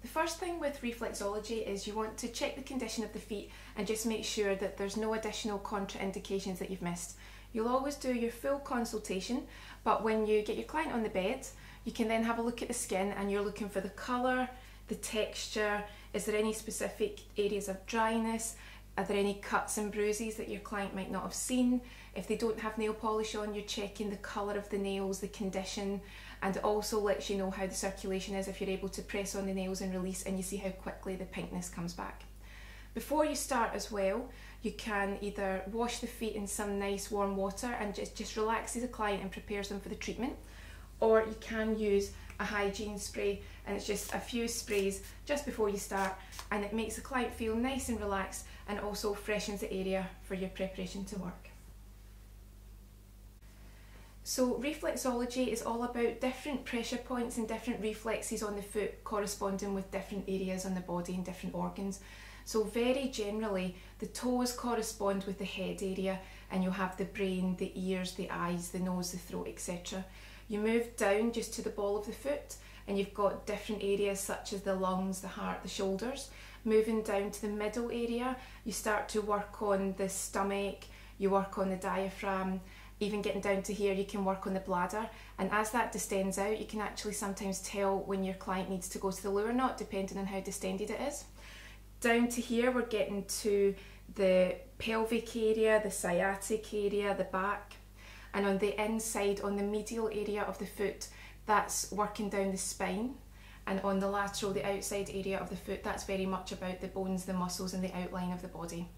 The first thing with reflexology is you want to check the condition of the feet and just make sure that there's no additional contraindications that you've missed. You'll always do your full consultation, but when you get your client on the bed, you can then have a look at the skin and you're looking for the colour, the texture, is there any specific areas of dryness, are there any cuts and bruises that your client might not have seen. If they don't have nail polish on, you're checking the colour of the nails, the condition, and it also lets you know how the circulation is if you're able to press on the nails and release and you see how quickly the pinkness comes back. Before you start as well, you can either wash the feet in some nice warm water and just relaxes the client and prepares them for the treatment, or you can use a hygiene spray, and it's just a few sprays just before you start and it makes the client feel nice and relaxed and also freshens the area for your preparation to work. So reflexology is all about different pressure points and different reflexes on the foot corresponding with different areas on the body and different organs. So very generally the toes correspond with the head area, and you'll have the brain, the ears, the eyes, the nose, the throat, etc. You move down just to the ball of the foot and you've got different areas such as the lungs, the heart, the shoulders. Moving down to the middle area, you start to work on the stomach, you work on the diaphragm. Even getting down to here, you can work on the bladder, and as that distends out, you can actually sometimes tell when your client needs to go to the loo or not, depending on how distended it is. Down to here, we're getting to the pelvic area, the sciatic area, the back, and on the inside, on the medial area of the foot, that's working down the spine, and on the lateral, the outside area of the foot, that's very much about the bones, the muscles, and the outline of the body.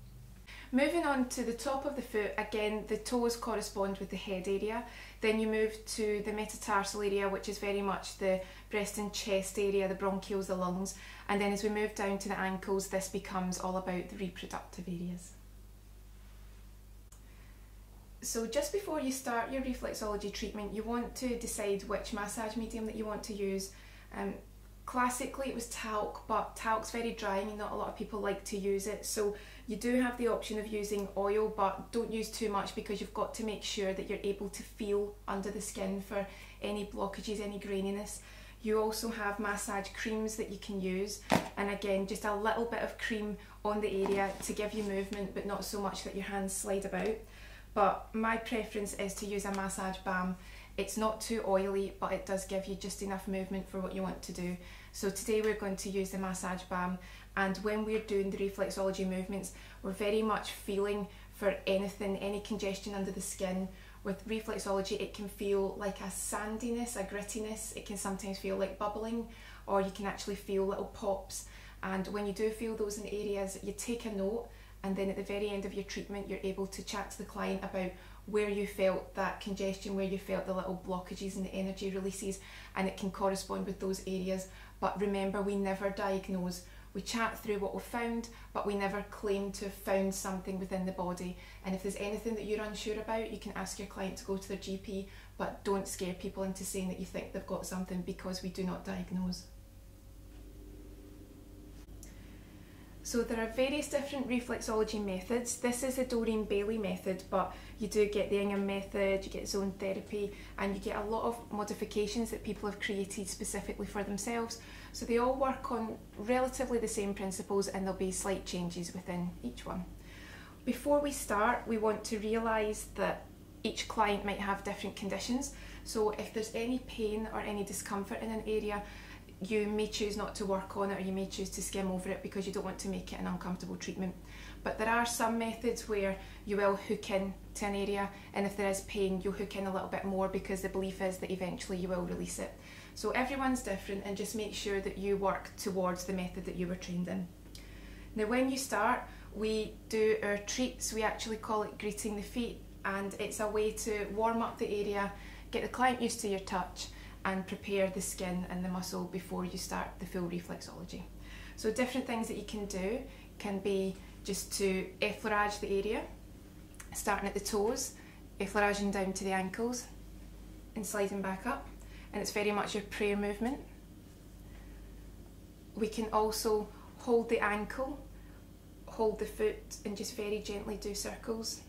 Moving on to the top of the foot, again the toes correspond with the head area. Then you move to the metatarsal area, which is very much the breast and chest area, the bronchioles, the lungs. And then as we move down to the ankles, this becomes all about the reproductive areas. So just before you start your reflexology treatment, you want to decide which massage medium that you want to use. Classically it was talc, but talc's very drying and not a lot of people like to use it. So you do have the option of using oil, but don't use too much because you've got to make sure that you're able to feel under the skin for any blockages, any graininess. You also have massage creams that you can use, and again just a little bit of cream on the area to give you movement, but not so much that your hands slide about. But my preference is to use a massage balm. It's not too oily, but it does give you just enough movement for what you want to do. So today we're going to use the massage balm, and when we're doing the reflexology movements, we're very much feeling for anything, any congestion under the skin. With reflexology, it can feel like a sandiness, a grittiness. It can sometimes feel like bubbling, or you can actually feel little pops. And when you do feel those in areas, you take a note, and then at the very end of your treatment, you're able to chat to the client about where you felt that congestion, where you felt the little blockages and the energy releases, and it can correspond with those areas. But remember, we never diagnose. We chat through what we've found, but we never claim to have found something within the body. And if there's anything that you're unsure about, you can ask your client to go to their GP, but don't scare people into saying that you think they've got something, because we do not diagnose. So there are various different reflexology methods. This is the Doreen Bailey method, but you do get the Ingham method, you get zone therapy, and you get a lot of modifications that people have created specifically for themselves. So they all work on relatively the same principles, and there'll be slight changes within each one. Before we start, we want to realise that each client might have different conditions. So if there's any pain or any discomfort in an area, you may choose not to work on it, or you may choose to skim over it because you don't want to make it an uncomfortable treatment. But there are some methods where you will hook in to an area, and if there is pain, you'll hook in a little bit more because the belief is that eventually you will release it. So everyone's different, and just make sure that you work towards the method that you were trained in. Now when you start, we do our treats. We actually call it greeting the feet, and it's a way to warm up the area, get the client used to your touch, and prepare the skin and the muscle before you start the full reflexology. So different things that you can do can be just to effleurage the area, starting at the toes, effleuraging down to the ankles and sliding back up, and it's very much your prayer movement. We can also hold the ankle, hold the foot, and just very gently do circles.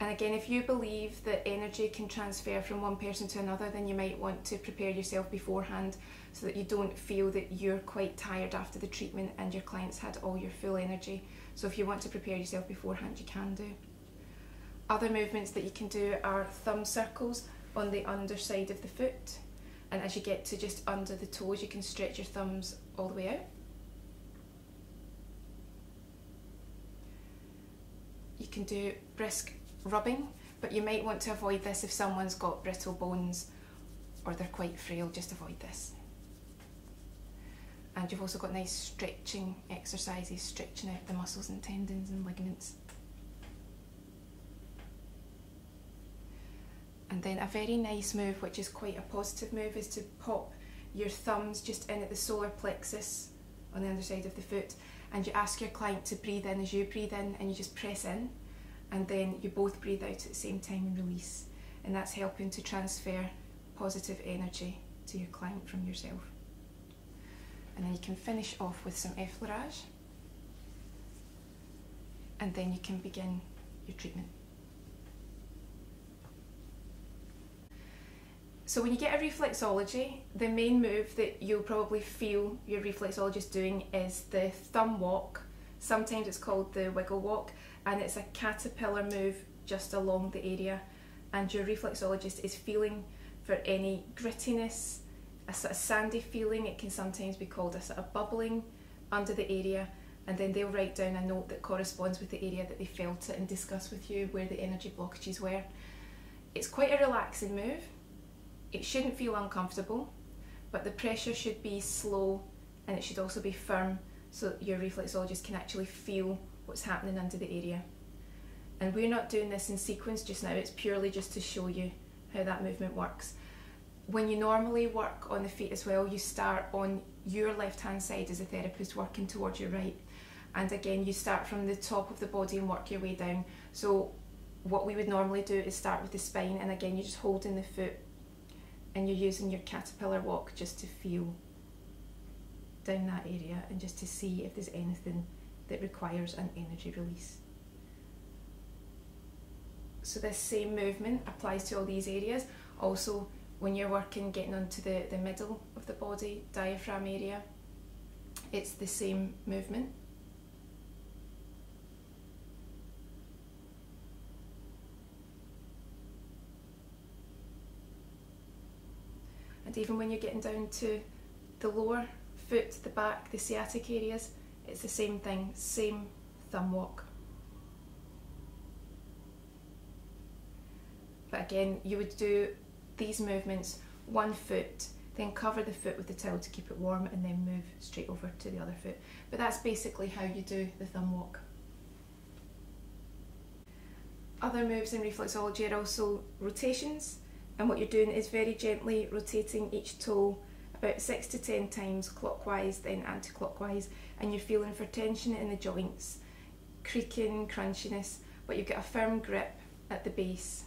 And again, if you believe that energy can transfer from one person to another, then you might want to prepare yourself beforehand so that you don't feel that you're quite tired after the treatment and your client's had all your full energy. So if you want to prepare yourself beforehand, you can do. Other movements that you can do are thumb circles on the underside of the foot. And as you get to just under the toes, you can stretch your thumbs all the way out. You can do brisk rubbing, but you might want to avoid this if someone's got brittle bones or they're quite frail. Just avoid this. And you've also got nice stretching exercises, stretching out the muscles and tendons and ligaments. And then a very nice move, which is quite a positive move, is to pop your thumbs just in at the solar plexus on the underside of the foot, and you ask your client to breathe in as you breathe in, and you just press in, and then you both breathe out at the same time and release. And that's helping to transfer positive energy to your client from yourself. And then you can finish off with some effleurage, and then you can begin your treatment. So when you get a reflexology, the main move that you'll probably feel your reflexologist doing is the thumb walk. Sometimes it's called the wiggle walk, and it's a caterpillar move just along the area, and your reflexologist is feeling for any grittiness, a sort of sandy feeling. It can sometimes be called a sort of bubbling under the area, and then they'll write down a note that corresponds with the area that they felt it and discuss with you where the energy blockages were. It's quite a relaxing move. It shouldn't feel uncomfortable, but the pressure should be slow, and it should also be firm so that your reflexologist can actually feel what's happening under the area. And we're not doing this in sequence just now, it's purely just to show you how that movement works. When you normally work on the feet as well, you start on your left hand side as a therapist, working towards your right. And again, you start from the top of the body and work your way down. So what we would normally do is start with the spine, and again, you're just holding the foot and you're using your caterpillar walk just to feel down that area and just to see if there's anything that requires an energy release. So this same movement applies to all these areas. Also, when you're working, getting onto the middle of the body, diaphragm area, it's the same movement. And even when you're getting down to the lower foot, the back, the sciatic areas, it's the same thing, same thumb walk. But again, you would do these movements one foot, then cover the foot with the towel to keep it warm, and then move straight over to the other foot. But that's basically how you do the thumb walk. Other moves in reflexology are also rotations, and what you're doing is very gently rotating each toe about 6 to 10 times clockwise, then anti-clockwise, and you're feeling for tension in the joints, creaking, crunchiness, but you've got a firm grip at the base.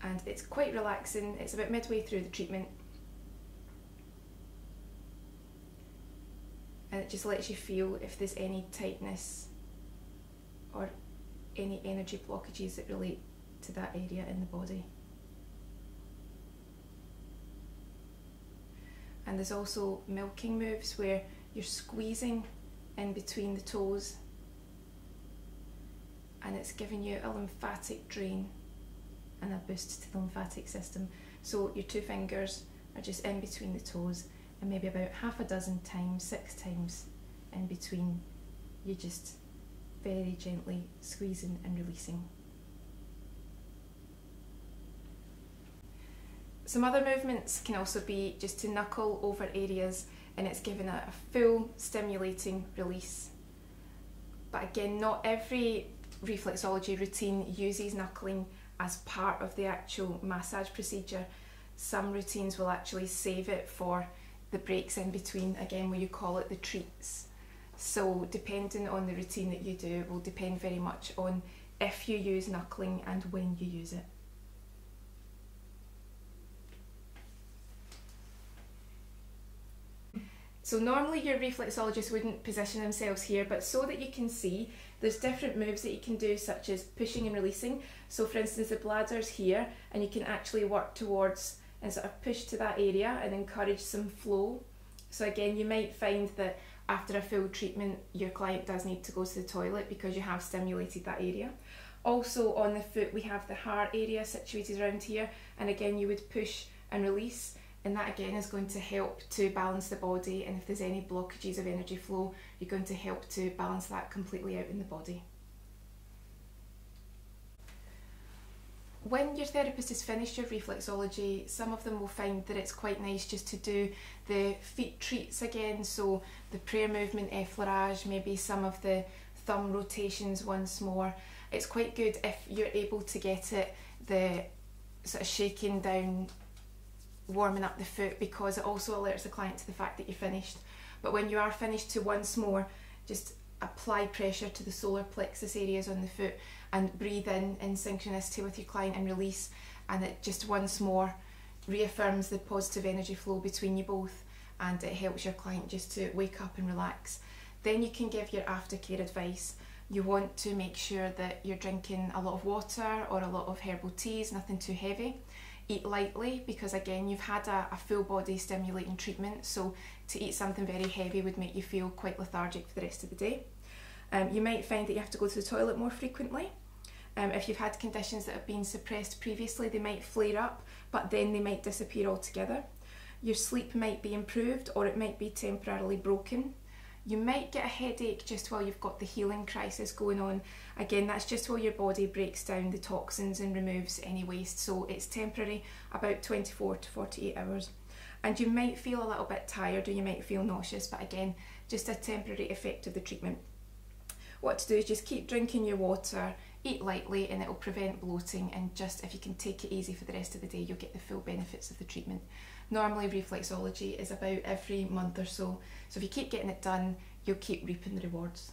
And it's quite relaxing. It's about midway through the treatment, and it just lets you feel if there's any tightness or any energy blockages that relate to that area in the body. And there's also milking moves where you're squeezing in between the toes, and it's giving you a lymphatic drain and a boost to the lymphatic system. So your two fingers are just in between the toes, and maybe about half a dozen times, 6 times in between, you're just very gently squeezing and releasing. Some other movements can also be just to knuckle over areas, and it's giving a full stimulating release. But again, not every reflexology routine uses knuckling as part of the actual massage procedure. Some routines will actually save it for the breaks in between, again, where you call it the treats. So depending on the routine that you do will depend very much on if you use knuckling and when you use it. So normally your reflexologists wouldn't position themselves here, but so that you can see, there's different moves that you can do, such as pushing and releasing. So for instance, the bladder's here, and you can actually work towards and sort of push to that area and encourage some flow. So again, you might find that after a full treatment, your client does need to go to the toilet because you have stimulated that area. Also on the foot, we have the heart area situated around here, and again, you would push and release, and that again is going to help to balance the body, and if there's any blockages of energy flow, you're going to help to balance that completely out in the body. When your therapist has finished your reflexology, some of them will find that it's quite nice just to do the feet treats again, so the prayer movement, effleurage, maybe some of the thumb rotations once more. It's quite good if you're able to get it, the sort of shaking down, warming up the foot, because it also alerts the client to the fact that you're finished. But when you are finished, to once more just apply pressure to the solar plexus areas on the foot and breathe in synchronicity with your client and release, and it just once more reaffirms the positive energy flow between you both, and it helps your client just to wake up and relax. Then you can give your aftercare advice. You want to make sure that you're drinking a lot of water or a lot of herbal teas, nothing too heavy. Eat lightly, because again, you've had a full body stimulating treatment, so to eat something very heavy would make you feel quite lethargic for the rest of the day. You might find that you have to go to the toilet more frequently. If you've had conditions that have been suppressed previously, they might flare up, but then they might disappear altogether. Your sleep might be improved, or it might be temporarily broken. You might get a headache just while you've got the healing crisis going on. Again, that's just while your body breaks down the toxins and removes any waste, so it's temporary, about 24 to 48 hours. And you might feel a little bit tired, or you might feel nauseous, but again, just a temporary effect of the treatment. What to do is just keep drinking your water, eat lightly, and it will prevent bloating, and just if you can take it easy for the rest of the day, you'll get the full benefits of the treatment. Normally reflexology is about every month or so, so if you keep getting it done, you'll keep reaping the rewards.